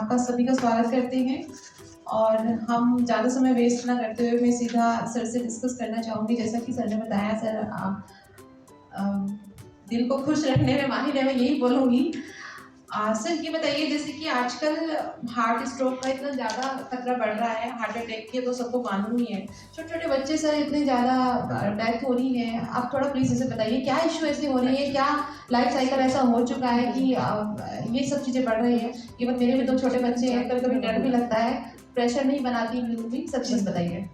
आपका सभी का स्वागत करते हैं और हम ज़्यादा समय वेस्ट ना करते हुए मैं सीधा सर से डिस्कस करना चाहूँगी। जैसा कि सर ने बताया, सर आप दिल को खुश रखने में माहिर है, मैं यही बोलूँगी। सर ये बताइए, जैसे कि आजकल हार्ट स्ट्रोक का इतना ज़्यादा खतरा बढ़ रहा है, हार्ट अटैक की तो सबको मालूम ही है। छोटे-छोटे बच्चे सर इतने ज़्यादा डेथ हो रही है, आप थोड़ा प्लीज़ इसे बताइए क्या इश्यू ऐसे हो रही है, क्या लाइफ साइकिल ऐसा हो चुका है कि ये सब चीज़ें बढ़ रही हैं। इवन मेरे भी 2 छोटे बच्चे हैं, कभी-कभी डर भी लगता है, प्रेशर नहीं बनाती बिल्कुल भी, सब चीज़ बताइए।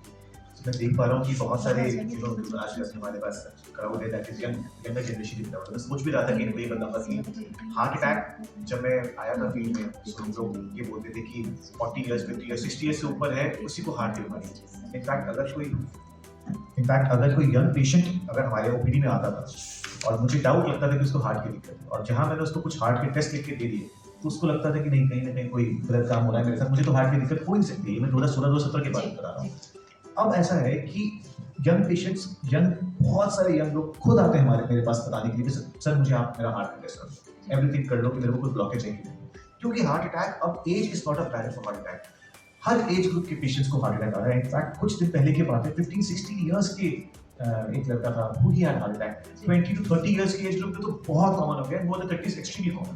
मैं देख पा रहा हूँ कि बहुत सारे आज हमारे पास क्राउड है दैट इज यंगर जनरेशन की क्राउड। मैं सोच भी रहा था कि इनको ये बता कि हार्ट अटैक जब मैं आया था फील्ड में तो लोग ये बोलते थे कि 40 इयर्स 50 इयर्स 60 इयर्स से ऊपर है उसी को हार्ट की बीमारी। इनफैक्ट अगर कोई यंग पेशेंट अगर हमारे ओपीडी में आता था और मुझे डाउट लगता था कि उसको हार्ट की दिक्कत है और जहाँ मैंने उसको कुछ हार्ट के टेस्ट लिख के दे दिए तो उसको लगता था कि नहीं, कहीं ना कहीं कोई गलत काम हो रहा है मेरे साथ, मुझे तो हार्ट की दिक्कत हो ही नहीं सकती है। मैं 2016-2017 की बात करा रहा हूँ। अब ऐसा है कि यंग पेशेंट्स बहुत सारे यंग लोग खुद आते हैं मेरे पास बताने के लिए, सर मुझे आप मेरा हार्ट का टेस्ट करो, एवरीथिंग कर लो कि मेरे को कोई ब्लॉकेज है कि नहीं। क्योंकि हार्ट अटैक अब age is not a barrier for heart attack. हर एज ग्रुप के पेशेंट्स को हार्ट अटैक आ रहा है। इनफैक्ट कुछ दिन पहले की बात है, 15-16 इयर्स के एक लड़का था who he had heart attack. 20 to 30 years के एज ग्रुप में तो बहुत कॉमन हो गया, मोर देन 30 एक्सट्रीमली कॉमन।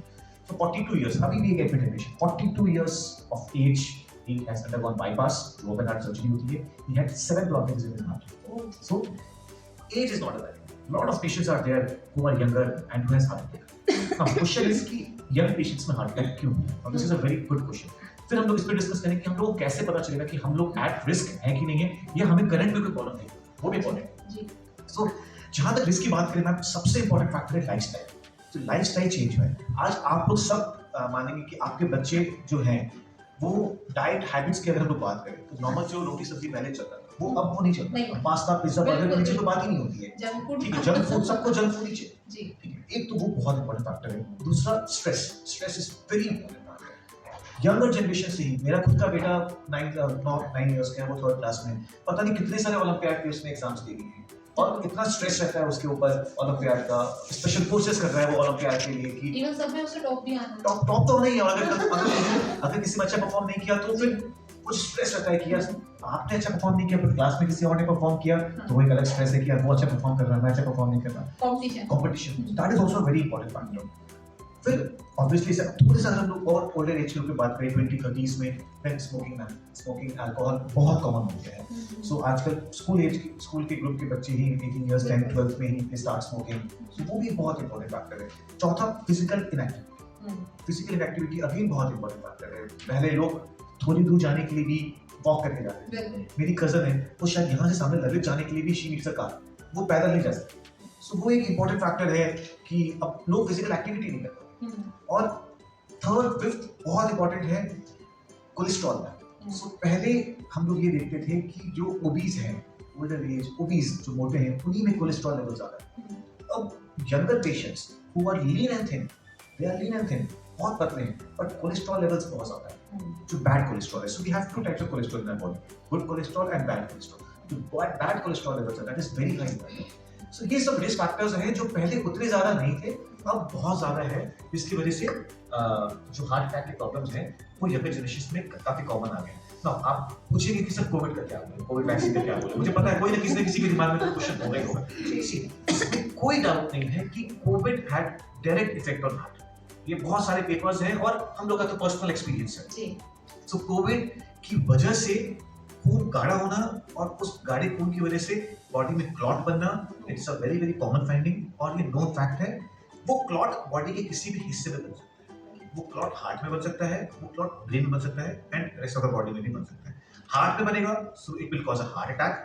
तो 42 इयर्स अभी भी एक admit patient 42 years of age, he has undergone bypass, open heart surgery होती है, he had 7 blockages in his heart. So age is not a barrier. Lot of patients are there who are younger and who has heart attack. Now question is कि young patients में heart attack क्यों? Now this is a very good question. फिर हम लोग इस पे discuss करेंगे कि हम लोग कैसे पता चलेगा कि हम लोग एट रिस्क हैं कि नहीं है, या हमें करंट में कोई प्रॉब्लम नहीं, वो भी इम्पोर्टेंट है। सो जहां तक रिस्क की बात करें, मैम सबसे इंपॉर्टेंट फैक्टर है लाइफस्टाइल। तो लाइफस्टाइल चेंज हुआ है। आज आप लोग सब मानेंगे कि आपके बच्चे जो हैं वो डाइट हैबिट्स की अगर हम लोग बात करें तो नॉर्मल जो रोटी सब्जी पहले चलता था वो अब वो नहीं चलता। पास्ता पिज्जा बर्गर के नीचे तो बात ही नहीं होती है। ठीक है, जंक फूड, सबको जंक फूड ही चाहिए। ठीक है, एक तो वो बहुत इंपॉर्टेंट फैक्टर है। दूसरा stress is very important factor. Younger generation से ही, मेरा खुद का बेटा 9 इयर्स का है, वो 3rd क्लास में, पता नहीं कितने सारे ओलंपियाड के उसने एग्जाम्स दे दिए हैं और इतना स्ट्रेस रहता है उसके ऊपर ओलंपियाड का, स्पेशल कोर्सेज कर रहा है वो ओलंपियाड के लिए कि इवन सब में उसे टॉप भी आना है। टॉप तो नहीं है, अगर किसी में अच्छा परफॉर्म नहीं किया तो फिर कुछ स्ट्रेस रहता है कि यार आपने अच्छा परफॉर्म नहीं किया, फिर क्लास में किसी और ने परफॉर्म किया तो वो एक अलग स्ट्रेस है कि यार वो अच्छा परफॉर्म कर रहा है, मैं अच्छा परफॉर्म नहीं कर रहा। Competition that is also very important factor. फिर ऑब्वियसली से थोड़े सा हम लोग और ओल्डर एज की बात करें 20-30s में, फिर स्मोकिंग अल्कोहल बहुत कॉमन हो गया है। सो आजकल स्कूल के ग्रुप के बच्चे ही 18 इयर्स 10-12 में ही स्टार्ट स्मोकिंग, सो वो भी बहुत इंपॉर्टेंट फैक्टर है। चौथा फिजिकल इनएक्टिविटी अभी बहुत इंपॉर्टेंट फैक्टर है। पहले लोग थोड़ी दूर जाने के लिए भी वॉक करके जाते थे। मेरी कजन है, वो शायद यहाँ से सामने ललित जाने के लिए भी शी नीड्स अ कार, वो पैदल नहीं जा सकती। सो वो एक इंपॉर्टेंट फैक्टर है कि अब लोग फिजिकल एक्टिविटी नहीं करते। और 3rd 5th बहुत इंपॉर्टेंट है कोलेस्ट्रॉल में। सो पहले हम लोग ये देखते थे कि जो ओबीज हैं, ओल्डर एज ओबीज जो मोटे हैं, उन्हीं में कोलेस्ट्रॉल लेवल ज्यादा है। अब younger patients who are lean and thin, they are lean and thin, बहुत पतले हैं बट कोलेस्ट्रॉल लेवल्स बहुत ज्यादा है, जो बैड कोलेस्ट्रॉल है। So we have 2 types of cholesterol in our body, good cholesterol and bad cholesterol. जो bad cholesterol levels है that is very high. So ये सब रिस्क फैक्टर्स हैं जो पहले उतने ज्यादा नहीं थे, अब बहुत ज्यादा है, जिसकी वजह से जो हार्ट अटैक के प्रॉब्लम्स हैं वो यंगर जनरेशन में काफी कॉमन आ गए। ना आप पूछेंगे कि सर कोविड का क्या बोले, कोविड वैक्सीन का क्या बोले, मुझे पता है कोई ना किसी के दिमाग में तो क्वेश्चन होगा ही होगा। इसमें कोई डाउट नहीं है कि Covid had direct effect on heart. ये बहुत सारे पेपर्स हैं और हम लोग का तो पर्सनल एक्सपीरियंस है। सो कोविड की वजह से खून गाढ़ा होना और उस गाढ़े खून की वजह से बॉडी में क्लॉट बनना, it's a very very common finding और ये नोन फैक्ट है। वो क्लॉट बॉडी के किसी भी हिस्से में बन सकता है, वो क्लॉट हार्ट में बन सकता है, वो क्लॉट ब्रेन में बन सकता है and rest of the body में भी बन सकता है। हार्ट में बनेगा so it will cause a heart attack,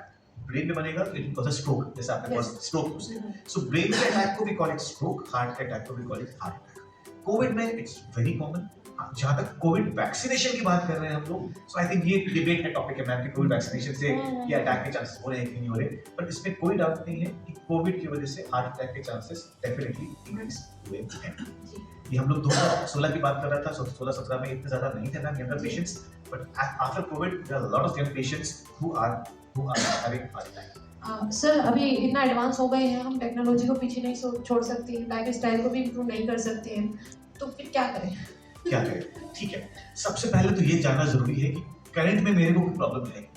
brain में बनेगा तो it will cause a stroke, जैसे आपने कॉज स्ट्रोक से। सो ब्रेन के अटैक को भी कॉल इट स्ट्रोक, हार्ट के अटैक को भी call it heart attack. Covid में इट्स वेरी कॉमन। जहां तक कोविड वैक्सीनेशन की बात कर रहे हैं हम लोग, सो आई थिंक ये डिबेट का टॉपिक है मैम कि कोविड वैक्सीनेशन से ये अटैक के चांसेस हो रहे हैं कि नहीं हो रहे, बट इसमें कोई डाउट नहीं है कि कोविड की वजह से हार्ट अटैक के चांसेस डेफिनेटली इंक्रीज हुए हैं। ये हम लोग 2016 की बात कर रहा था, 16-17 में इतने ज्यादा नहीं थे ना younger patients, but after Covid there are lot of young patients who are having heart attack. Sir अभी इतना एडवांस हो गए हैं, हम टेक्नोलॉजी को पीछे नहीं छोड़ सकते, लाइफ स्टाइल को भी इम्प्रूव नहीं कर सकते हैं, तो फिर क्या करें? क्या करें? ठीक है, सबसे पहले तो ये जानना जरूरी है कि करंट में मेरे को कोई प्रॉब्लम है,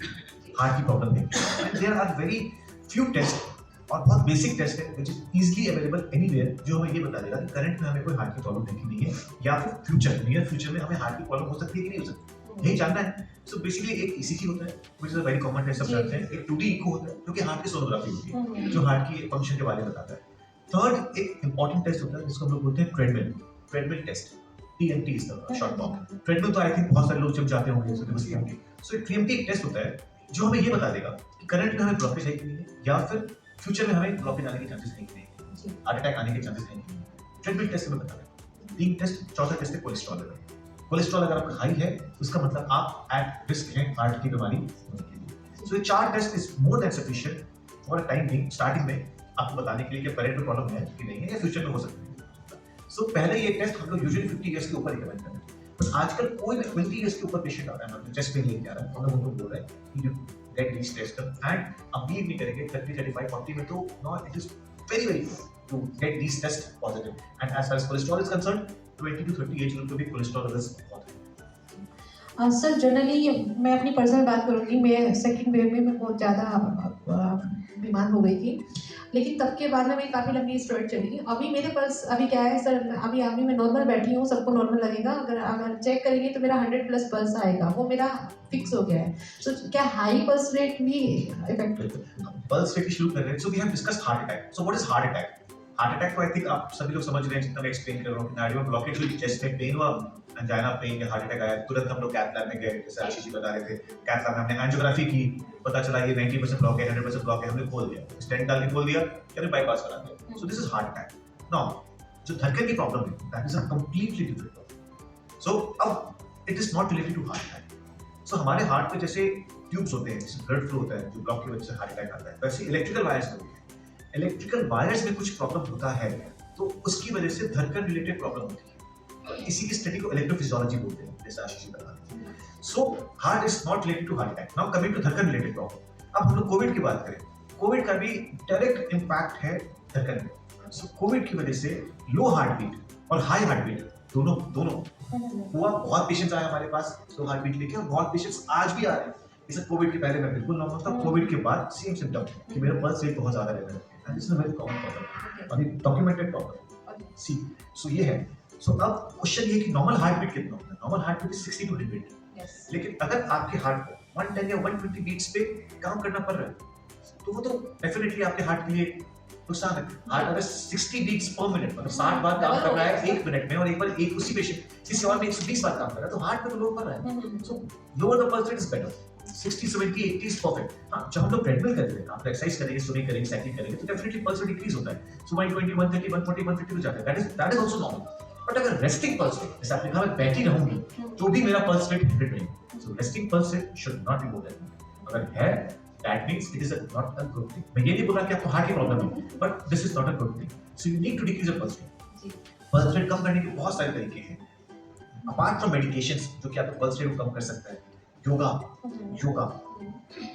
हार्ट की प्रॉब्लम है। And there are very few test और बहुत बेसिक टेस्ट है which is easily available anywhere, जो हमें ये बता देगा कि करंट में हमें कोई हार्ट की प्रॉब्लम है कि नहीं है, या फिर फ्यूचर नियर फ्यूचर में हमें हार्ट की प्रॉब्लम हो सकती है कि नहीं हो सकती, यही जानना है। सो बेसिकली एक ईसीजी होता है which is a very common test, सब जानते हैं। एक 2D इको होता है जो कि हार्ट की सोनोग्राफी होती है, जो हार्ट की फंक्शन के बारे में बताता है। थर्ड एक इंपॉर्टेंट टेस्ट होता है जिसको हम लोग बोलते हैं treadmill test, TMT is the short form. Treadmill तो आई थिंक बहुत सारे लोग जब जाते होंगे तो बस TMT। सो एक TMT एक टेस्ट होता है जो हमें ये बता देगा कि करंट में हमें ब्लॉकेज है कि नहीं है, या फिर फ्यूचर में हमें ब्लॉकेज आने के चांसेस है कि नहीं, हार्ट अटैक आने के चांसेस है कि नहीं। ट्रेडमिल टेस्ट हमें बता देगा। तीन टेस्ट, चौथा टेस्ट है कोलेस्ट्रॉल लेवल। कोलेस्ट्रॉल अगर आपका हाई है तो इसका मतलब आप एट रिस्क हैं हार्ट की बीमारी होने के लिए। सो ये चार test is more than sufficient for a time being, starting में आपको बताने के लिए कि करंट में प्रॉब्लम है कि नहीं है, या फ्यूचर में हो सकती है। सो पहले ये टेस्ट हम लोग यूजुअली 50 इयर्स के ऊपर रिकमेंड करते हैं, बट आजकल कोई भी 20 इयर्स के ऊपर पेशेंट आ रहा है, मतलब चेस्ट पेन लेके आ रहा है, हम लोग उनको बोल रहे हैं कि गेट दिस टेस्ट एंड अब भी नहीं करेंगे 30, 35, 40 में, तो no it is very very to get these tests positive. And as far as cholesterol is concerned, 20 to 30 age group में भी कोलेस्ट्रॉल लेवल्स बहुत है। सर जनरली मैं अपनी पर्सनल बात करूँगी, मैं सेकंड वेव में मैं बहुत ज़्यादा बीमार हो गई थी, लेकिन तब के बाद में मेरी काफ़ी लंबी स्टेरॉइड चली। अभी मेरे पास अभी क्या है सर, अभी मैं नॉर्मल बैठी हूँ, सबको नॉर्मल लगेगा, अगर चेक करेंगे तो मेरा 100+ पल्स आएगा, वो मेरा फिक्स हो गया है। सो क्या हाई पल्स रेट भी इफेक्ट करता है? पल्स रेट शुरू कर रहे हैं। So we have discussed heart attack. So what is heart attack? Heart attack को आई थिंक आप सभी लोग समझ रहे हैं जितना मैं एक्सप्लेन कर रहा हूँ। नाड़ियों में ब्लॉकेज हुई, चेस्ट में पेन हुआ, एंजाइना पेन या हार्ट अटैक आया, तुरंत हम लोग कैथ लैब में गए, जैसे आशीष जी बता रहे थे। कैथ लैब में हमने एंजियोग्राफी की, पता चला ये 90% ब्लॉक है, 100% ब्लॉक है, हमने खोल दिया, स्टेंट डाल के खोल दिया, फिर बाईपास करा दिया। So this is heart attack. Now जो धड़कन की प्रॉब्लम है, that is a completely different problem. So अब it is not related to heart attack. So हमारे हार्ट में जैसे ट्यूब्स होते हैं, जैसे ब्लड फ्लो होता है, जो ब्लॉक की वजह से हार्ट अटैक आता है, वैसे इलेक्ट्रिकल वायर्स में होते हैं। इलेक्ट्रिकल वायर्स में कुछ प्रॉब्लम होता है तो उसकी वजह से धड़कन रिलेटेड प्रॉब्लम होती है। इसी की स्टडी को इलेक्ट्रोफिजियोलॉजी बोलते हैं, जैसे आशीष जी बता रहे थे। So heart is not related to heart attack. Now coming to धड़कन रिलेटेड प्रॉब्लम। अब हम लोग कोविड की बात करें, कोविड का भी डायरेक्ट इंपैक्ट है धड़कन में। सो कोविड की वजह से लो हार्ट बीट और हाई हार्ट बीट दोनों हुआ। बहुत पेशेंट्स आए हमारे पास लो हार्ट बीट लेके, और बहुत पेशेंट्स आज भी आ रहे हैं। जैसे कोविड के पहले मैं बिल्कुल नॉर्मल था, कोविड के बाद सेम सिम्टम कि मेरा पल्स रेट बहुत ज्यादा रहने लगा, and this is a very common problem, अभी डॉक्यूमेंटेड प्रॉब्लम। सी सो ये है। सो अब क्वेश्चन ये है कि नॉर्मल हार्ट बीट कितना होता है? Normal heart beat 60 to 100। लेकिन अगर आपके हार्ट को 110 या 120 बीट्स पे काम करना पड़ रहा है तो वो तो डेफिनेटली आपके हार्ट के लिए नुकसान है। हार्ट अगर 60 बीट्स पर मिनट, मतलब 60 बार काम कर रहा है 1 मिनट में, और एक बार एक उसी पेशेंट किसी और में 120 बार काम कर रहा है, तो हार्ट पे तो लोड पड़ रहा है। सो lower the pulse rate is better. 60, 70, 80 is perfect. हाँ, जब हम लोग ट्रेडमिल करते हैं, आप एक्सरसाइज करेंगे, स्विमिंग करेंगे, साइकिलिंग करेंगे, तो डेफिनेटली पल्स रेट इंक्रीज होता है। सो 120, 130, 140, 150 हो जाता है। That is also normal. But अगर रेस्टिंग पल्स रेट, जैसे आपने कहा मैं बैठी रहूंगी तो भी मेरा पल्स रेट 100 रहेगा। So resting pulse rate should not be more than. अगर है, that means it is not a good thing. मैं ये नहीं बोल रहा कि आपको हार्ट की प्रॉब्लम है, but this is not a good thing. So you need to decrease your pulse rate. Pulse rate कम करने के बहुत सारे तरीके हैं, अपार्ट फ्रॉम मेडिकेशंस जो कि आपके पल्स रेट को कम कर सकता है। Yoga,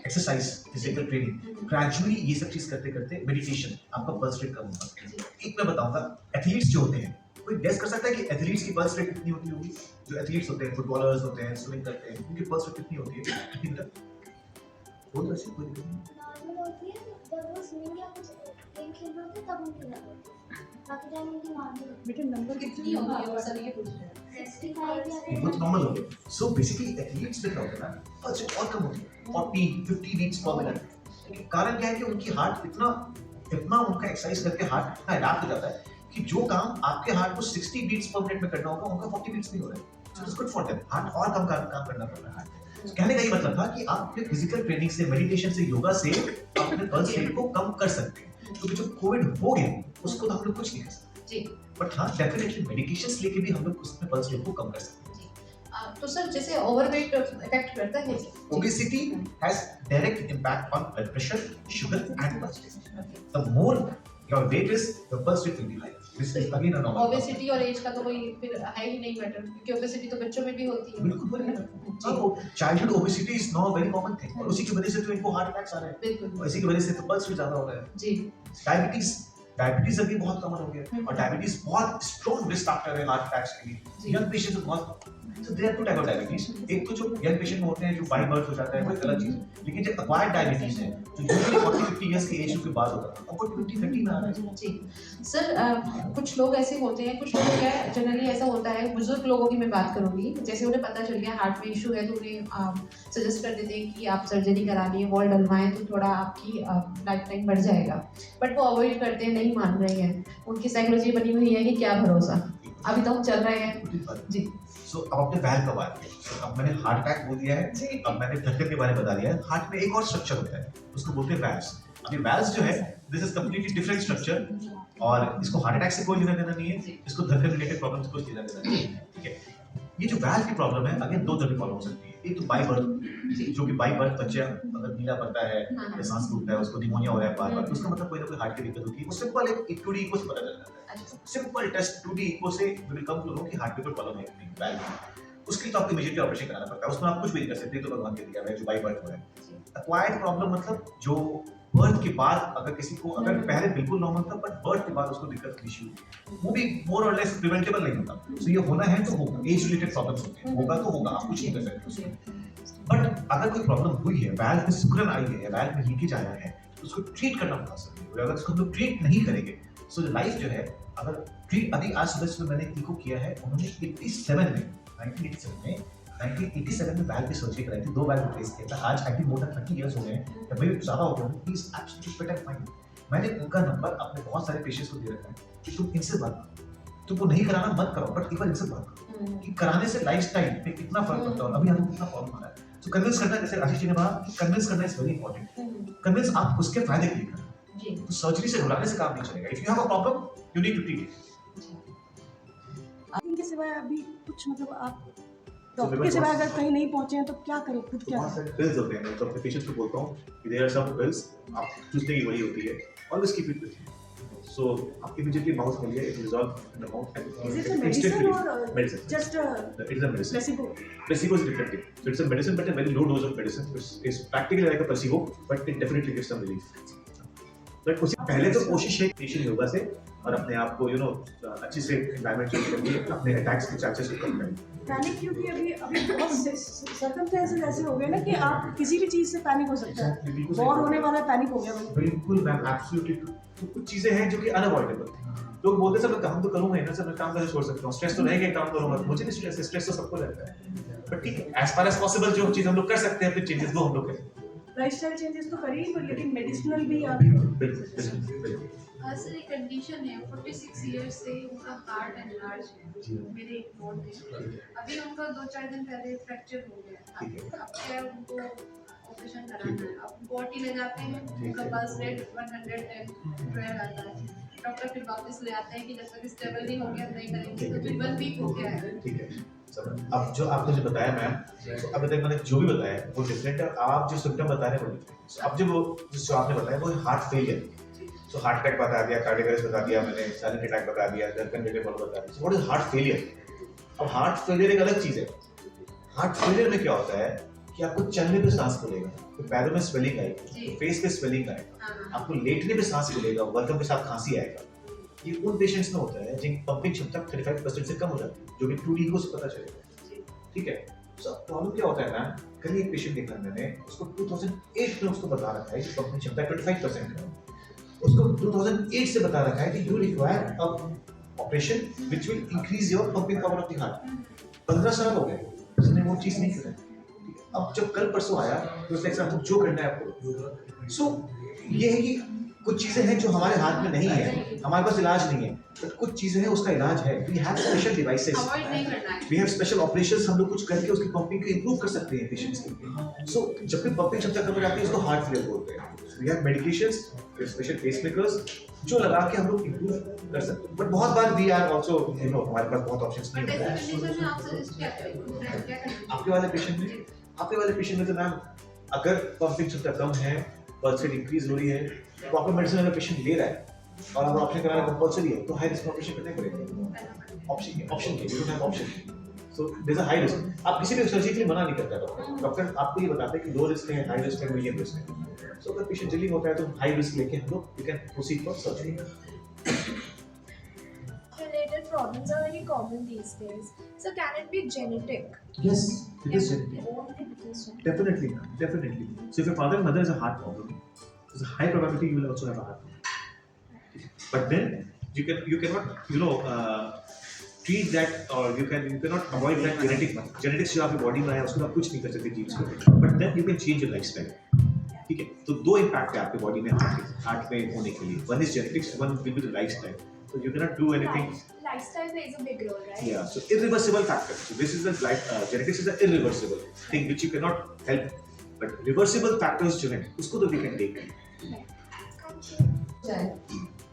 exercise, physical training, gradually ये सब चीज करते करते मेडिटेशन, आपका पल्स रेट कम होगा। एक मैं बताऊंगा, एथलीट्स जो होते हैं, कोई गेस कर सकता है कि एथलीट्स की पल्स रेट कितनी होती होगी? जो एथलीट्स होते हैं, फुटबॉलर्स होते हैं, स्विमिंग करते हैं, उनकी पल्स रेट कितनी होती है? कितनी तक? बहुत अच्छी कोई नॉर्मल होती है, जब वो स्विमिंग या कुछ गेम खेल रहे होते हैं तब उनकी ज्यादा होती है, बाकी टाइम उनकी नॉर्मल होती है। बेटा नंबर कितनी होगी और सर ये पूछ रहे हैं? 65 या बहुत नॉर्मल हो गया। सो बेसिकली एथलीट्स में क्या होता है ना, पल्स रेट और कम होती है, 40, 50 बीट्स पर मिनट। कारण क्या है कि उनकी हार्ट इतना उनका एक्सरसाइज करके हार्ट इतना अडैप्ट हो जाता है कि जो काम आपके हार्ट को 60 बीट्स पर मिनट में करना होगा, उनका 40 बीट्स नहीं हो रहा है। So it's good for them. Heart और कम काम करना पड़ रहा है। कहने का ये मतलब था कि आप अपने फिजिकल ट्रेनिंग से, मेडिटेशन से, योगा से अपने पल्स रेट को कम कर सकते हैं, क्योंकि जो कोविड हो गया उसको तो हम लोग कुछ नहीं कर सकते जी। बट हाँ, डेफिनेटली मेडिकेशंस लेके भी हम लोग उसमें पल्स रेट को कम कर सकते हैं। तो सर जैसे ओवरवेट इफेक्ट करता है? Obesity has direct impact on blood pressure, sugar and pulse rate. The more your weight is, your pulse rate will be higher. This is again a normal. Obesity और as का तो कोई फिर है ही नहीं matter, क्योंकि ओबेसिटी तो बच्चों में भी होती है। बिल्कुल बोलिए ना, childhood obesity is now very common thing, और उसी की वजह से तो इनको हार्ट अटैक्स आ रहे हैं, बिल्कुल। और इसी की वजह से तो पल्स रेट ज्यादा हो रहा है जी। डायबिटीज डायबिटीज अभी बहुत कॉमन हो गया और डायबिटीज बहुत स्ट्रॉन्ग रिस्क फैक्टर है हार्ट अटैक्स के लिए। यंग पेशेंट्स बहुत तो there two type of diabetes, एक तो जो यंग पेशेंट में होते हैं जो बाय बर्थ हो जाता है वो एक अलग चीज है, लेकिन जो एक्वायर्ड डायबिटीज है जो यूजुअली 40-50 इयर्स की एज के बाद होता है अब वो 20-30 में आ रहा है। जी सर, कुछ लोग ऐसे होते हैं, कुछ लोग क्या जनरली ऐसा होता है, बुजुर्ग लोगों की मैं बात करूंगी, जैसे उन्हें पता चल गया हार्ट में इशू है तो उन्हें सजेस्ट कर देते हैं कि आप सर्जरी करा लिए, वॉल डलवाएं तो थोड़ा आपकी लाइफ टाइम बढ़ जाएगा, बट वो अवॉइड करते हैं, नहीं मान रहे हैं, उनकी साइकोलॉजी बनी हुई है कि क्या भरोसा, अभी तो हम चल रहे हैं जी। सो अब आपने वैल्व का बात किया, अब मैंने हार्ट अटैक बोल दिया है, अब मैंने धड़कन के बारे में बता दिया है। हार्ट में एक और स्ट्रक्चर होता है उसको बोलते हैं वैल्व्स। अभी वैल्व्स जो है this is completely different structure और इसको हार्ट अटैक से कोई लेना देना नहीं है, इसको धड़कन रिलेटेड प्रॉब्लम से कुछ लेना देना नहीं है, ठीक है। ये जो वैल्व की प्रॉब्लम है अगेन दो तरह की प्रॉब्लम हो सकती है, एक तो बाय बर्थ जो कि बाय बर्थ बच्चे अगर नीला पड़ता है या सांस फूलता है उसको निमोनिया हो रहा है बार-बार, उसका मतलब कोई ना कोई हार्ट की दिक्कत होती है, वो सिंपल एक 2D इको से पता चल जाता है। सिंपल टेस्ट 2D इको से विल कम टू नो कि हार्ट में कोई प्रॉब्लम है कि नहीं वैल्व। उसके लिए तो आपको इमीडिएटली ऑपरेशन कराना पड़ता है, उसमें आप कुछ भी नहीं कर सकते, तो भगवान के दिया है जो बाय बर्थ हो रहा है। एक्वायर्ड प्रॉब्लम मतलब जो बर्थ के बाद अगर किसी को अगर पहले बिल्कुल नॉर्मल था बट बर्थ के बाद उसको दिक्कत इश्यू वो भी मोर और लेस प्रिवेंटेबल नहीं होता, तो ये होना है तो होगा, एज रिलेटेड प्रॉब्लम्स होते हैं, होगा तो होगा, आप कुछ नहीं कर सकते उसमें। बट अगर कोई प्रॉब्लम हुई है, वैल्व में सिकुड़न आई है, वैल्व में लीकेज आया है, तो उसको ट्रीट करना बहुत आसान है। अगर उसको हम लोग ट्रीट नहीं करेंगे सो लाइफ जो है अगर ट्रीट अभी आज सुबह मैंने इको किया है, उन्होंने 1987 में वैल्व की सर्जरी कराई थी, 2 वैल्व रिप्लेस किया था, आज I think more than 30 years हो गए हैं या भाई ज्यादा हो गए, he is absolutely fit and fine. मैंने उनका नंबर अपने बहुत सारे पेशेंट्स को दे रखा है कि तुम इनसे बात करो, तुमको नहीं कराना मत करो बट एक बार इनसे बात करो कि कराने से लाइफस्टाइल पे कितना फर्क पड़ता है और अभी हमको कितना प्रॉब्लम आ रहा है। तो कन्विंस करना, जैसे आशीष जी ने कहा, कन्विंस करना इज वेरी इंपॉर्टेंट। कन्विंस आप उसके फायदे के लिए करें, तो सर्जरी से रुलाने से काम नहीं चलेगा। If you have a problem you need to treat it. इनके सिवाय अभी कुछ मतलब आप डॉक्टर के सिवाय अगर कहीं नहीं पहुंचे हैं तो क्या करें, खुद क्या करें? पिल्स होते हैं, मैं तो अपने पेशेंट्स को बोलता हूं कि देयर आर सम पिल्स आप चूसने की वही होती है, always keep it with you. So आप इमीडिएटली माउथ खोलिए, it resolve in the mouth and is it a medicine और medicine just it is a medicine. Placebo? Placebo is different. So it's a medicine, but a very low dose of medicine. It's practically like a placebo, but it definitely gives some relief. But उससे पहले तो कोशिश है patient yoga से और अपने आप को अच्छे से एनवायरनमेंट चेंज करके अपने अटैक्स के चांसेस को कम करें। पैनिक क्योंकि अभी बहुत सर्कमस्टेंसेस ऐसे हो गए ना कि आप किसी भी चीज से पैनिक हो सकता है, वॉर होने वाला पैनिक हो गया। बिल्कुल मैम, एब्सोल्युटली। तो कुछ चीजें हैं जो कि अनअवॉइडेबल थी। लोग बोलते सब काम तो करूंगा ही ना, सब मैं काम कैसे छोड़ सकता हूँ, स्ट्रेस तो रहेगा, काम करूंगा, मुझे नहीं स्ट्रेस, स्ट्रेस तो सबको रहता है, बट ठीक है, एज फार एज पॉसिबल जो चीज हम लोग कर सकते हैं अपने चेंजेस वो हम लोग करें। लाइफस्टाइल चेंजेस तो करिए पर लेकिन मेडिसिनल भी आप सर एक कंडीशन है, 46 इयर्स से उनका हार्ट एनलार्ज है, मेरे एक नोट थे, अभी उनका 2-4 दिन पहले फ्रैक्चर हो गया था, अब क्या उनको ऑपरेशन कराना है, अब उनको OT ले जाते हैं, उनका पल्स रेट 110 12 आता है, डॉक्टर फिर वापस ले आते हैं कि जब तक स्टेबल नहीं हो गया नहीं करेंगे, तो फिर 1 वीक हो गया है। ठीक है सर, अब जो आपने जो बताया मैम, तो अभी तक मैंने जो भी बताया वो डिफरेंट है, आप जो सिम्टम बता रहे हैं वो डिफरेंट है। अब जो आपने बताया वो हार्ट फेलियर, तो हार्ट अटैक बता दिया, कार्डियक अरेस्ट बता दिया, मैंने साइलेंट अटैक बता दिया, धड़कन रेट बता दिया, व्हाट इज हार्ट फेलियर? अब हार्ट फेलियर एक अलग चीज है। हार्ट फेलियर में क्या होता है कि आपको चलने पे सांस खुलेगा, तो पैरों में स्वेलिंग आएगी, तो फेस पे स्वेलिंग आएगा, आपको लेटने पे सांस खुलेगा, वर्कम के साथ खांसी आएगा। ये उन पेशेंट्स में होता है जिनकी पंपिंग क्षमता 35% से कम हो जाती है, जो कि 2D को से पता चलेगा, ठीक है। सो प्रॉब्लम क्या होता है मैम, कल एक पेशेंट देखा मैंने, उसको 2008 में उसको बता रखा है कि पंपिंग क्षमता 25% है, उसको 2008 से बता रखा है कि you require a operation which will increase your pumping power of the heart. 15 साल हो गए, उसने वो चीज नहीं करी। अब जब कल परसों आया तो उसने एक्सट्रा जो करना है आपको। सो ये है कि कुछ चीजें हैं जो हमारे हाथ में नहीं है, हमारे पास इलाज नहीं है, बट कुछ चीजें हैं उसका इलाज है। We have special devices, we have special operations, हम लोग कुछ करके उसकी पंपिंग को इंप्रूव कर सकते हैं पेशेंट्स के लिए। सो जब भी पंपिंग क्षमता कम हो जाती है उसको हार्ट फेलियर बोलते हैं। We have medications, we have special pacemakers जो लगा के हम लोग इंप्रूव कर सकते हैं, बट बहुत बार वी आर आल्सो हमारे पास बहुत ऑप्शंस नहीं होते हैं। आपके वाले पेशेंट में तो मैम अगर पंपिंग क्षमता कम है, पल्स रेट इंक्रीज हो रही है, प्रॉपर मेडिसिन अगर पेशेंट ले रहा है और अगर ऑप्शन कराना कंपल्सरी है तो हाई रिस्क ऑपरेशन करना पड़ेगा। ऑप्शन के don't have option, so there is a high risk. आप किसी भी सर्जरी के लिए मना नहीं करता डॉक्टर, डॉक्टर आपको ये बताते हैं कि लो रिस्क है, हाई रिस्क है, मीडियम रिस्क है। सो अगर पेशेंट जल्दी होता है तो हाई रिस्क लेके हम लोग we can proceed for surgery. problems are very common these days. So can it be genetic? Yes, it is genetic. Only because genetic. Definitely, ma'am. Definitely. So if your father and mother has a heart problem, there's a high probability you will also have a heart problem. But then you cannot treat that, or you cannot avoid that genetic one. Genetics जो आपके body में है उसको आप कुछ नहीं कर सकते genes को. But then you can change your lifestyle. ठीक है. तो दो impact है आपके body में heart में होने के लिए. One is genetics, one will be the lifestyle. So you cannot do anything. Lifestyle plays a big role, right? Yeah. So irreversible factor. So this is the genetics is an irreversible thing which you cannot help. But reversible factors जो हैं उसको तो we can take. जाए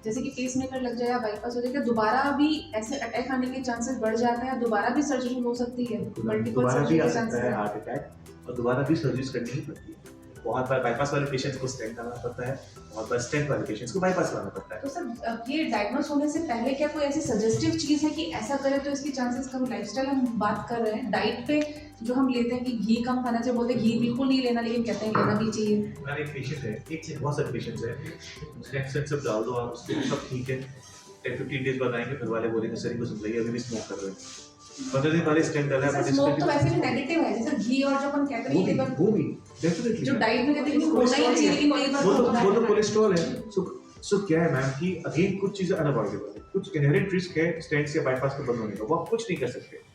जैसे कि pace maker लग जाए या बाईपास हो जाए, क्या दोबारा भी ऐसे अटैक आने के चांसेस बढ़ जाते हैं, दोबारा भी सर्जरी हो सकती है, मल्टीपल दोबारा भी सर्जरी आ के सकता चांसेस है हैं। हार्ट अटैक, और दोबारा भी सर्जरीज करनी ही पड़ती है। बहुत बार बाईपास वाले पेशेंट्स को स्टेंट लगाना पड़ता है, बहुत बार स्टेंट वाले पेशेंट्स को बाईपास लगाना पड़ता है। तो सर ये डायग्नोस होने से पहले क्या कोई ऐसी सजेस्टिव चीज़ है कि ऐसा करें तो इसकी चांसेस कम? लाइफस्टाइल हम बात कर रहे हैं, डाइट पे जो हम लेते हैं कि घी कम खाना चाहिए, बोलते हैं घी बिल्कुल नहीं लेना, लेकिन कहते हैं लेना भी चाहिए। मेरा एक पेशेंट है, एक से बहुत सारे पेशेंट्स हैं, उसने एक्सेंट सब डाल दो आप, उसके सब ठीक है, 10-15 डेज बाद आएंगे, फिर वाले बोलेंगे सर इनको समझाइए अभी भी स्मोक कर रहे हैं, 15 दिन पहले स्टेंट डाला है। स्मोक तो वैसे भी नेगेटिव है, जैसे घी और जो अपन कहते हैं कि वो भी डेफिनेटली जो डाइट में कहते हैं कि होना ही चाहिए, लेकिन कई बार वो तो कोलेस्ट्रॉल है। सो क्या है मैम कि अगेन कुछ चीजें अनअवॉइडेबल है, कुछ इनहेरेंट रिस्क है स्टेंट्स या बाईपास के बंद होने का, वो आप कुछ नहीं कर सकते।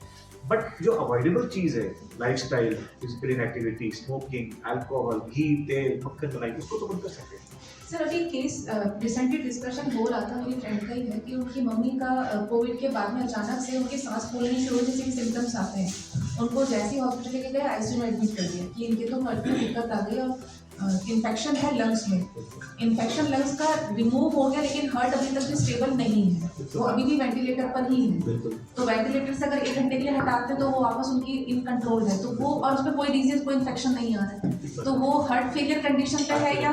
बट जो अवॉइडेबल चीज है, lifestyle, physical inactivity, smoking, alcohol, घी, तेल, मक्खन, मलाई, उसको तो बंद कर सकते हैं। सर अभी केस रिसेंटली डिस्कशन हो रहा था, मेरी फ्रेंड का ही है, कि उनकी मम्मी का कोविड के बाद में अचानक से उनकी सांस फूलनी शुरू जैसे कि सिम्टम्स आते हैं, उनको जैसे ही हॉस्पिटल लेके गए आईसीयू में एडमिट कर दिया कि इनके तो हार्ट में दिक्कत आ गई और इन्फेक्शन है लंग्स में। इन्फेक्शन लंग्स का रिमूव हो गया, लेकिन हार्ट अभी तक भी स्टेबल नहीं है, वो अभी भी वेंटिलेटर पर ही है। तो वेंटिलेटर से अगर 1 घंटे के लिए हटाते हैं तो वो वापस उनकी इन कंट्रोल है, तो वो और उसमें कोई डिजीज, कोई इन्फेक्शन नहीं आ रहा है, तो वो हार्ट फेलियर कंडीशन पे है या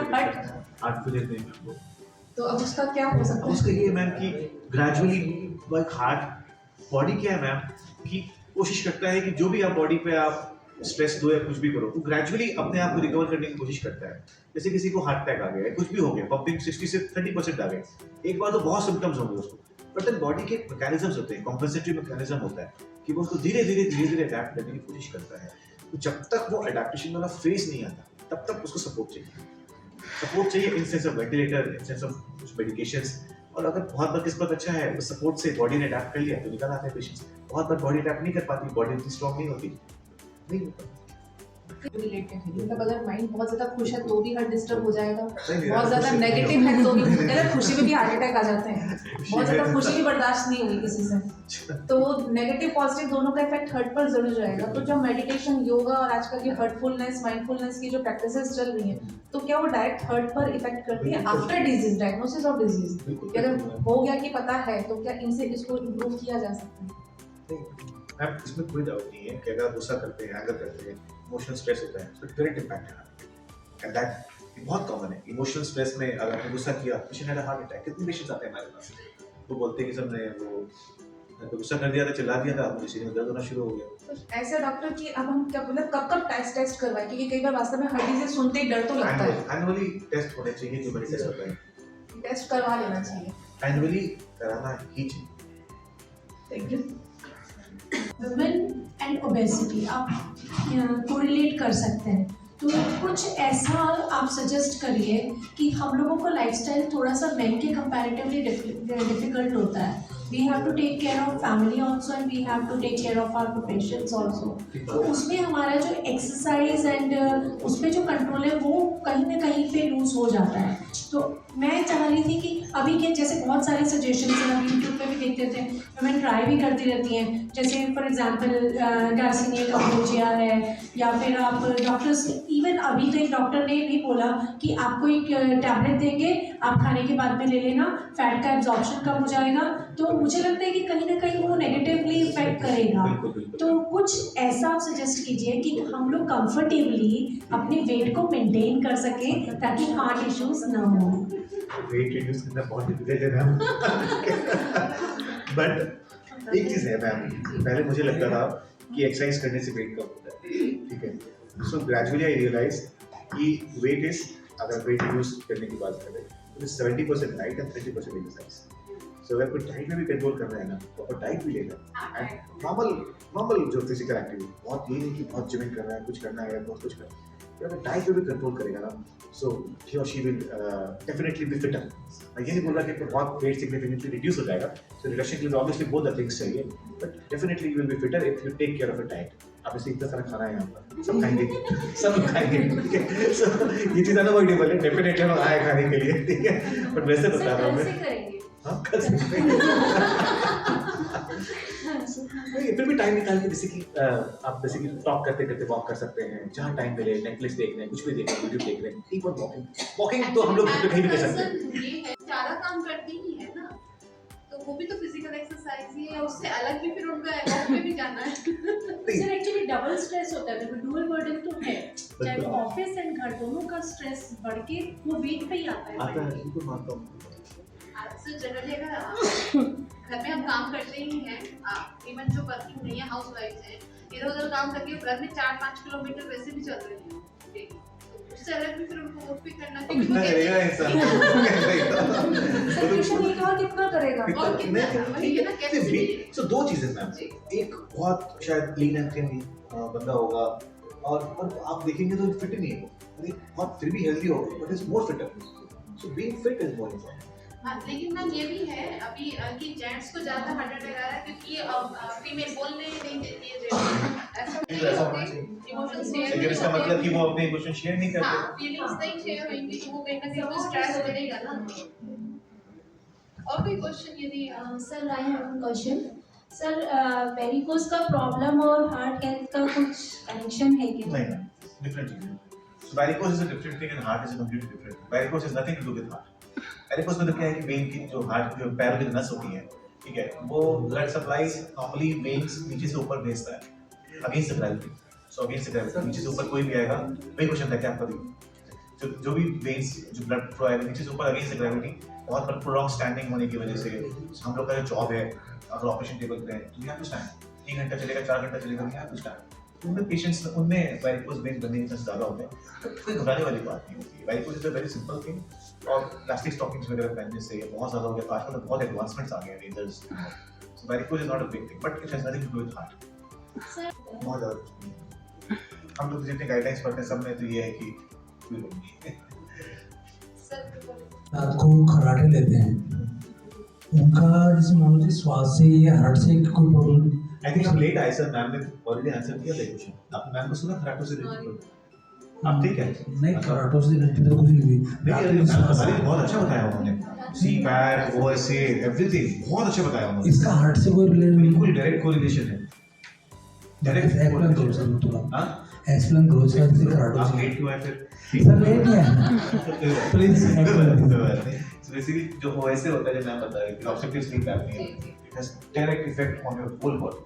हार्ट फेलियर नहीं है वो। तो अब उसका क्या हो सकता है? उसका ये मैम कि ग्रेजुअली वर्क हार्ट, बॉडी क्या है मैम कि कोशिश करता है कि जो भी आप बॉडी पे आप स्ट्रेस दो या कुछ भी करो, तो ग्रेजुअली अपने आप को रिकवर करने की कोशिश करता है। जैसे किसी को हार्ट अटैक आ गया है, कुछ भी हो गया, पंपिंग 60 से 30% आ गए, एक बार तो बहुत सिम्टम्स होंगे उसको, बट देन बॉडी के मैकेनिज्म्स होते हैं, कॉम्पेंसेटरी मैकेनिज्म होता है कि वो उसको धीरे धीरे अडैप्ट करने की कोशिश करता है। तो जब तक वो अडैप्टेशन वाला फेज नहीं आता, तब तक उसको सपोर्ट चाहिए in sense of ventilator, in sense of कुछ मेडिकेशंस। और अगर बहुत बार किस्मत अच्छा है तो सपोर्ट से बॉडी ने अडैप्ट कर लिया तो निकल आते हैं पेशेंट्स। बहुत बार बॉडी अडैप्ट नहीं कर पाती, बॉडी इतनी स्ट्रांग नहीं होती, नहीं होता। रिलेटेड है, मतलब अगर माइंड बहुत ज्यादा खुश है तो भी हार्ट डिस्टर्ब हो जाएगा, नहीं, बहुत ज्यादा खुशी नेगेटिव है तो भी, अगर खुशी में भी हार्ट अटैक आ जाते हैं, बहुत ज्यादा खुशी भी बर्दाश्त नहीं होगी किसी से, तो नेगेटिव पॉजिटिव दोनों का इफेक्ट हार्ट पर जरूर जाएगा। तो जो मेडिटेशन, योगा और आजकल की हार्टफुलनेस, माइंडफुलनेस की जो प्रैक्टिसेस चल रही हैं, तो क्या वो डायरेक्ट हार्ट पर इफेक्ट करती है after disease, diagnosis of disease? अगर हो गया कि पता है तो क्या इनसे इसको इम्प्रूव किया जा सकता है? मैम इसमें कोई डाउट नहीं है कि अगर गुस्सा करते हैं, एंगर करते हैं, इमोशनल स्ट्रेस होता है, तो डायरेक्ट इम्पैक्ट है, एंड दैट बहुत कॉमन है। इमोशनल स्ट्रेस में अगर आपने गुस्सा किया, पेशेंट हैड हार्ट अटैक, कितने पेशेंट्स आते हैं हमारे पास, वो बोलते हैं कि सर ने वो तो गुस्सा कर दिया था, चिल्ला दिया था, मुझे सीने में दर्द होना शुरू हो गया। तो ऐसे डॉक्टर की अब हम क्या बोले, कब टेस्ट करवाएं, क्योंकि कई बार वास्तव में हार्ट डिजीज सुनते ही डर तो लगता है। एनुअली टेस्ट होने चाहिए, जो मेडिकल टेस्ट होता है, टेस्ट करवा लेना चाहिए, एनुअली कराना ही चाहिए। Thank you. Women and obesity आप कोरिलेट कर सकते हैं, तो कुछ ऐसा आप सजेस्ट करिए कि हम लोगों को लाइफस्टाइल थोड़ा सा मेन के कंपैरेटिवली डिफिकल्ट होता है। We have to take care of family also and we have to take care of our professions also, तो उसमें हमारा जो एक्सरसाइज एंड उसमें जो कंट्रोल है वो कहीं ना कहीं पे लूज हो जाता है। तो मैं चाह रही थी कि अभी के जैसे बहुत सारे सजेशंस हैं, अभी यूट्यूब पे भी देखते थे, मैं ट्राई भी करती रहती हैं, जैसे फॉर एग्जांपल गार्सिनिया कंबोजिया है, या फिर आप डॉक्टर्स, इवन अभी तो एक डॉक्टर ने भी बोला कि आपको एक टैबलेट देंगे, आप खाने के बाद में ले लेना, फैट का एब्जॉर्प्शन कम हो जाएगा। तो मुझे लगता है कि कहीं ना कहीं वो नेगेटिवली इफेक्ट करेगा, तो कुछ ऐसा आप सजेस्ट कीजिए कि हम लोग कंफर्टेबली अपने वेट को मेंटेन कर सकें ताकि हार्ट इश्यूज ना हो। वेट रिड्यूस करना बहुत डिफिकल्ट है मैम, बट एक चीज़ है मैम, पहले मुझे लगता था कि एक्सरसाइज करने से वेट कम होता है, ठीक है, सो ग्रेजुअली आई रियलाइज कि वेट इज, अगर वेट रिड्यूस करने की बात करें तो 70% डाइट एंड 30% एक्सरसाइज। सो अगर कोई डाइट में भी कंट्रोल कर रहा है ना, प्रॉपर डाइट भी लेगा एंड नॉर्मल जो फिजिकल एक्टिविटी, बहुत ये नहीं कि बहुत जिमिंग कर रहा है, कुछ करना है, बहुत कुछ करना है, अगर डाइट पे भी कंट्रोल करेगा ना, सो ही और she will definitely be fitter. मैं ये नहीं बोल रहा कि बहुत वेट सिग्निफिकेंटली रिड्यूस हो जाएगा, सो रिडक्शन के लिए ऑब्वियसली बोथ द थिंग्स चाहिए, but definitely you will be fitter if you take care of a diet. आप इसे इतना सारा खाना है यहाँ पर, सब खाएंगे, सब खाएंगे, ठीक है। सो ये चीज़ अनअवॉइडेबल है, डेफिनेटली हम आए खाने के लिए, ठीक है, बट वैसे बता रहा हूँ मैं, हाँ कल से नहीं, फिर भी टाइम निकाल के जैसे कि आप जैसे कि टॉक करते करते वॉक कर सकते हैं, जहाँ टाइम मिले, नेटफ्लिक्स देख रहे हैं, कुछ भी देख रहे हैं, यूट्यूब देख रहे हैं, एक बार वॉकिंग तो हम लोग कहीं भी कर सकते हैं। ये है सारा काम करते ही है ना, तो वो भी तो फिजिकल एक्सरसाइज ही है, उससे अलग भी फिर उनका वॉक पे भी जाना है। सर एक्चुअली डबल स्ट्रेस होता है, देखो डुअल बर्डन तो है, चाहे वो ऑफिस एंड घर दोनों का स्ट्रेस बढ़ के वो वेट पे ही आता है। बिल्कुल मानता हूँ। सो जनरली अगर घर में हम काम करते ही हैं, इवन जो वर्किंग नहीं है, हाउस वाइफ हैं, इधर उधर काम करके घर में 4-5 किलोमीटर वैसे भी चल रहे हैं, ठीक है, उससे अलग भी फिर उनको वॉक भी करना कितना करेगा इंसान? सर ट्यूशन ये कहा कितना करेगा? और कितना वही है ना कैपेसिटी। सो दो चीजें मैम, एक बहुत शायद लीन एंड थिन बंदा होगा और आप देखेंगे तो फिट नहीं है वो, बहुत फिर भी हेल्दी होगा, but is more fitter. So being fit is more important. लेकिन मैम ये भी है अभी कि जेंट्स को ज़्यादा हार्ट अटैक आ रहा है क्योंकि फीमेल बोलने नहीं देती है, ऐसा होना चाहिए, इमोशंस शेयर, इसका मतलब कि वो अपने इमोशन शेयर नहीं करते, हाँ फीलिंग्स नहीं शेयर होंगी तो वो कहीं ना कहीं तो स्ट्रेस बढ़ेगा ना। और कोई क्वेश्चन यदि sir I have one question sir, varicose का प्रॉब्लम और हार्ट हेल्थ का कुछ कनेक्शन है कि नहीं, डिफरेंट चीज है। So varicose is a different thing and heart is a completely different. Varicose is nothing to do with heart. Varicose मतलब क्या है कि वेन की जो हार्ट जो पैरों की नस होती है, ठीक है, वो ब्लड सप्लाई नॉर्मली वेन्स नीचे से ऊपर भेजता है against the gravity. So against the gravity नीचे से ऊपर कोई भी आएगा, वही क्वेश्चन था क्या आपका भी, जो भी वेन्स जो ब्लड फ्लो आएगा नीचे से ऊपर अगेंस्ट द ग्रेविटी, बहुत प्रोलॉन्ग स्टैंडिंग होने की वजह से हम लोग का जो जॉब है, अगर ऑपरेशन टेबल पे है तो वी हैव टू स्टैंड, 3 घंटा चलेगा, 4 घंटा चलेगा, वी हैव टू स्टैंड। उनमें पेशेंट्स उनमें वेरिकोज वेन बनने के चांस ज़्यादा होते हैं, तो कोई घबराने वाली बात नहीं होती है। Varicose is a very simple thing, और प्लास्टिक स्टॉकिंग्स वगैरह पहनने से बहुत ज़्यादा हो गया, आजकल तो बहुत एडवांसमेंट्स आ गए हैं lasers. So varicose is not a big thing, but it has nothing to do with heart. बहुत ज़्यादा हम लोग जितने गाइडलाइंस पढ़ते हैं सब में तो ये है कि रात को खराटे लेते हैं, उनका जैसे मान लीजिए श्वास से या हार्ट से कोई प्रॉब्लम? आई थिंक हम लेट आए सर, मैम ने ऑलरेडी आंसर किया था क्वेश्चन। आपने मैम को सुना खराटों से रिलेटेड? आप ठीक है? नहीं, खराटों से रिलेटेड तो कुछ नहीं हुई। बहुत अच्छा बताया उन्होंने, CPAP, OSA, एवरीथिंग बहुत अच्छा बताया उन्होंने। इसका हार्ट से कोई रिलेशन बिल्कुल डायरेक्ट कोरिलेशन है, डायरेक्ट एक्सप्लेन करो सर थोड़ा। हां एक्सप्लेन करो सर, जैसे खराटों आप से लेट क्यों आए फिर? सर लेट नहीं है, प्लीज एक्सप्लेन। So basically जो OSA होता है, जो मैम बता रही थी, obstructive sleep apnoea, it has direct effect on your whole body.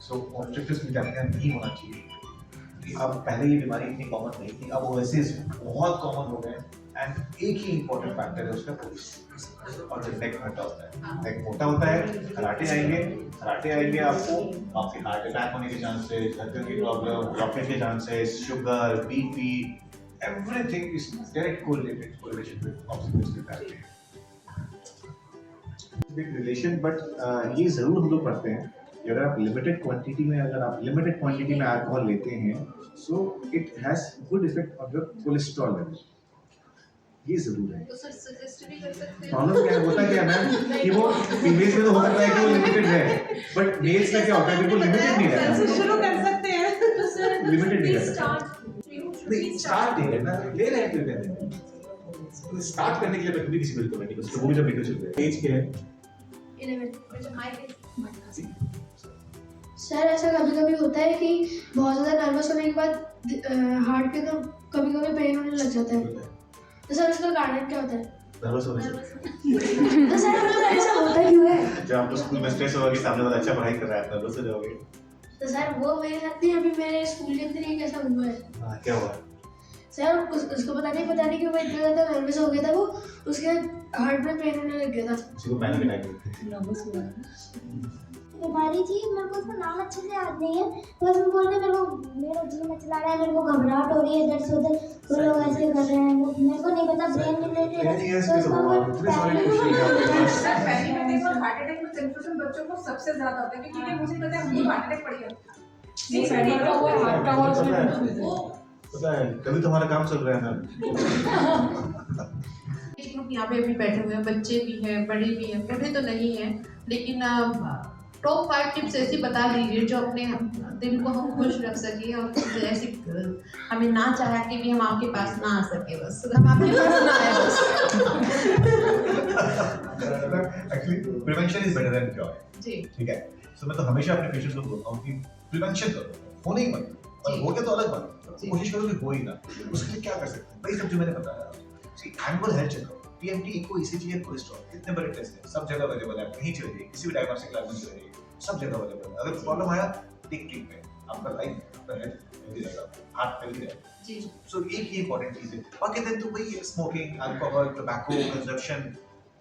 So obstructive sleep apnoea नहीं होना चाहिए। अब पहले ये बीमारी इतनी कॉमन नहीं थी, अब OSA बहुत कॉमन हो गए, एंड एक ही इंपॉर्टेंट फैक्टर है उसका, पुलिस। और जब नेक मोटा होता है, नेक मोटा होता है, कराटे आएंगे आपको, आपके हार्ट अटैक होने के चांसेस, धड़कन की प्रॉब्लम, ब्लॉकेज के chances, sugar, BP, everything is direct correlation with obstacle sleep apnea. Big relation, but ये जरूर हम लोग पढ़ते हैं कि अगर आप लिमिटेड क्वांटिटी में अल्कोहल लेते हैं, so it has good effect on your cholesterol level. ये जरूर है। तो सर सजेस्ट भी कर सकते हैं। प्रॉब्लम क्या होता है क्या मैम कि वो फीमेल्स में तो हो सकता है कि वो लिमिटेड है, बट मेल्स में क्या होता है बिल्कुल लिमिटेड नहीं रहता। शुरू कर सकते हैं तो सर लिमिटेड नहीं रहता। स्टार्ट नहीं करना, ले रहे हैं फिर कहते हैं तो स्टार्ट करने के लिए मैं कभी किसी को रिकमेंड नहीं करता, वो भी जब वीडियो चल रहा है। एज क्या है? 11। सर ऐसा कभी कभी होता है कि बहुत ज़्यादा नर्वस होने के बाद हार्ट पे कभी कभी पेन होने लग जाता है, तो सर उसका कारण क्या होता है? नर्वस होने से। तो सर मतलब ऐसा होता क्यों है? जब आपको स्कूल में स्ट्रेस होगा कि सामने वाला अच्छा पढ़ाई कर रहा है, नर्वस हो जाओगे। तो सर वो मेरे साथ नहीं, अभी मेरे स्कूल के अंदर एक ऐसा हुआ है। हाँ, क्या हुआ? सर उसको पता नहीं क्यों मैं इतना ज़्यादा नर्वस हो गया था, वो उसके हार्ट में पेन होने लग गया था। किसी को पैनिक अटैक हुआ। नर्वस हुआ बीमारी थी, मेरे को उसका नाम अच्छे से याद नहीं है, बस वो बोलते मेरा जी मचला रहा है, मेरे को घबराहट हो रही है इधर से उधर, वो लोग ऐसे कर रहे हैं, मेरे को नहीं पता ब्रेन रिलेटेड है, तो उसको सर पहली में देखो हार्ट अटैक में कंफ्यूजन बच्चों को सबसे ज्यादा होता है क्योंकि मुझे पता है मुझे हार्ट अटैक पड़ गया नहीं पहली का वो हार्ट का वो पता है कभी तो हमारा काम चल रहा है ना। एज ग्रुप यहाँ पे भी बैठे हुए हैं, बच्चे भी हैं, बड़े भी हैं, बूढ़े तो नहीं हैं, लेकिन टॉप 5 टिप्स ऐसी बता दीजिए जो अपने दिल को हम खुश रख सके और ऐसी हमें ना चाह के भी हम आपके पास ना आ सके, बस हम आपके पास ना आए बस। Actually prevention is better than cure. जी ठीक है, सो मैं तो हमेशा अपने पेशेंट्स को बोलता हूँ कि प्रिवेंशन करो, होने ही मत, और हो गया तो अलग बात, कोशिश करो कि हो ही ना। उसके लिए क्या कर सकते हैं भाई, सब जो मैंने बताया, see annual health checkup, TMT, echo, ECG है, कोलेस्ट्रॉल, कितने बड़े टेस्ट हैं, सब जगह अवेलेबल है, कहीं चल जाइए, किसी भी डायग्नोस्टिक लैब में चल जाइए, सब जगह अवेलेबल है। अगर प्रॉब्लम आया टिक टिक पे आपका लाइफ, आपका हेल्थ हेल्दी रहेगा, हार्ट हेल्दी रहेगा। जी सो एक ही इंपॉर्टेंट चीज है। बाकी दिन तो वही है, smoking, alcohol, tobacco consumption,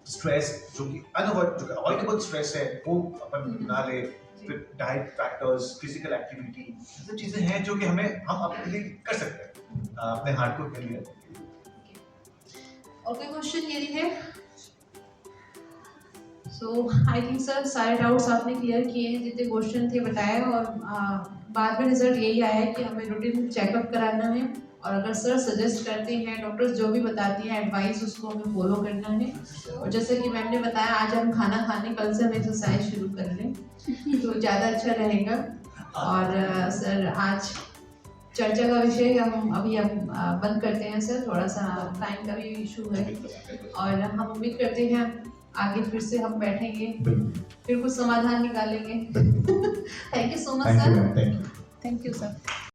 stress जो कि अवॉइडेबल स्ट्रेस है वो अपन ना ले, फिर डाइट फैक्टर्स, फिजिकल एक्टिविटी, ये सब चीजें हैं जो कि हम अपने लिए कर सकते हैं अपने हार्ट को हेल्दी रखने के लिए। और कोई क्वेश्चन ये है? सो आई थिंक सर सारे डाउट्स आपने क्लियर किए हैं, जितने क्वेश्चन थे बताए, और बाद में रिजल्ट यही आया है कि हमें रूटीन चेकअप कराना है, और अगर सर सजेस्ट करते हैं, डॉक्टर्स जो भी बताती हैं एडवाइस, उसको हमें फॉलो करना है। और जैसे कि मैम ने बताया, आज हम खाना खाने, कल से हम एक्सरसाइज शुरू कर लें तो ज़्यादा अच्छा रहेगा। और सर आज चर्चा का विषय हम अभी बंद करते हैं सर, थोड़ा सा टाइम का भी इशू है, और हम उम्मीद करते हैं आगे फिर से हम बैठेंगे, फिर कुछ समाधान निकालेंगे। Thank you so much sir. Thank you. Thank you sir.